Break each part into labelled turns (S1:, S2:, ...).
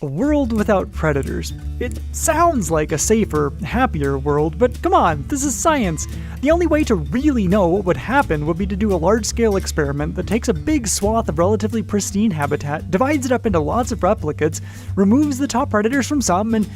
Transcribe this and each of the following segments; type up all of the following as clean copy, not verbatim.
S1: A world without predators. It sounds like a safer, happier world, but come on, this is science. The only way to really know what would happen would be to do a large-scale experiment that takes a big swath of relatively pristine habitat, divides it up into lots of replicates, removes the top predators from some, and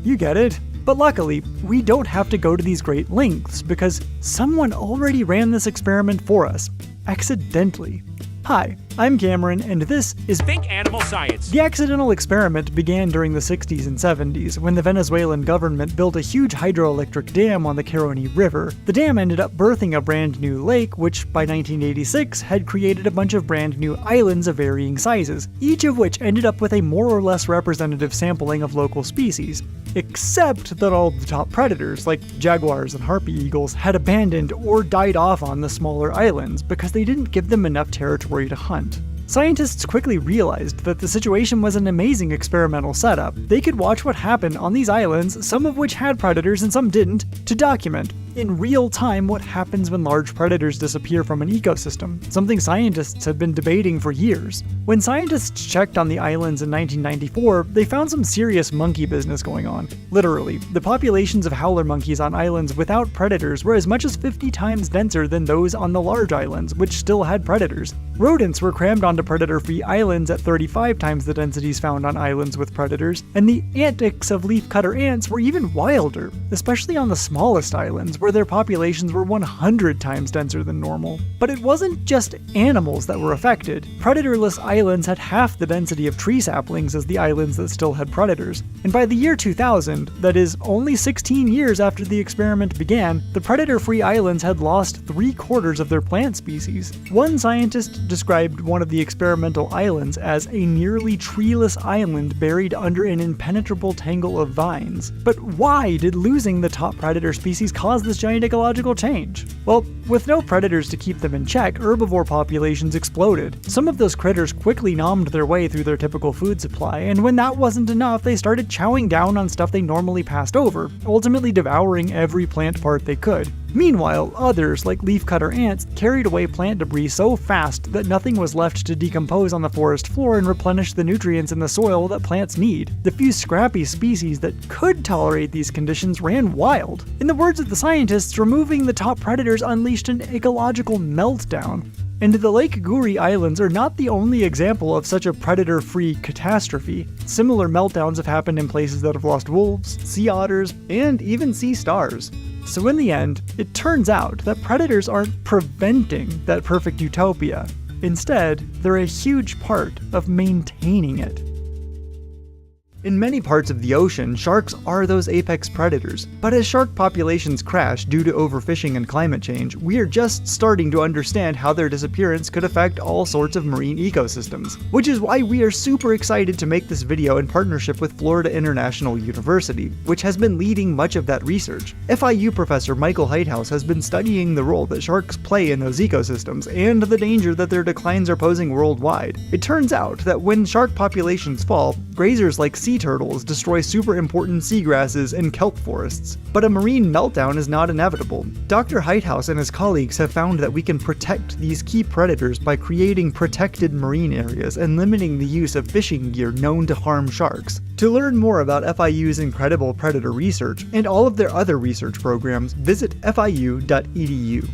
S1: you get it. But luckily, we don't have to go to these great lengths because someone already ran this experiment for us, accidentally. Hi, I'm Cameron, and this is
S2: Think Animal Science.
S1: The accidental experiment began during the 60s and 70s when the Venezuelan government built a huge hydroelectric dam on the Caroni River. The dam ended up birthing a brand new lake, which by 1986 had created a bunch of brand new islands of varying sizes, each of which ended up with a more or less representative sampling of local species. Except that all the top predators, like jaguars and harpy eagles, had abandoned or died off on the smaller islands because they didn't give them enough territory to hunt. Scientists quickly realized that the situation was an amazing experimental setup. They could watch what happened on these islands, some of which had predators and some didn't, to document in real time what happens when large predators disappear from an ecosystem, something scientists have been debating for years. When scientists checked on the islands in 1994, they found some serious monkey business going on. Literally, the populations of howler monkeys on islands without predators were as much as 50 times denser than those on the large islands, which still had predators. Rodents were crammed onto predator-free islands at 35 times the densities found on islands with predators, and the antics of leafcutter ants were even wilder, especially on the smallest islands, where their populations were 100 times denser than normal. But it wasn't just animals that were affected. Predatorless islands had half the density of tree saplings as the islands that still had predators. And by the year 2000, that is, only 16 years after the experiment began, the predator-free islands had lost 3/4 of their plant species. One scientist described one of the experimental islands as a nearly treeless island buried under an impenetrable tangle of vines. But why did losing the top predator species cause this giant ecological change? Well, with no predators to keep them in check, herbivore populations exploded. Some of those critters quickly nommed their way through their typical food supply, and when that wasn't enough, they started chowing down on stuff they normally passed over, ultimately devouring every plant part they could. Meanwhile, others, like leafcutter ants, carried away plant debris so fast that nothing was left to decompose on the forest floor and replenish the nutrients in the soil that plants need. The few scrappy species that could tolerate these conditions ran wild. In the words of the scientists, removing the top predators unleashed an ecological meltdown. And the Lake Guri Islands are not the only example of such a predator-free catastrophe. Similar meltdowns have happened in places that have lost wolves, sea otters, and even sea stars. So in the end, it turns out that predators aren't preventing that perfect utopia. Instead, they're a huge part of maintaining it. In many parts of the ocean, sharks are those apex predators, but as shark populations crash due to overfishing and climate change, we are just starting to understand how their disappearance could affect all sorts of marine ecosystems. Which is why we are super excited to make this video in partnership with Florida International University, which has been leading much of that research. FIU professor Michael Heithaus has been studying the role that sharks play in those ecosystems and the danger that their declines are posing worldwide. It turns out that when shark populations fall, grazers like sea turtles destroy super important seagrasses and kelp forests. But a marine meltdown is not inevitable. Dr. Heithaus and his colleagues have found that we can protect these key predators by creating protected marine areas and limiting the use of fishing gear known to harm sharks. To learn more about FIU's incredible predator research and all of their other research programs, visit fiu.edu.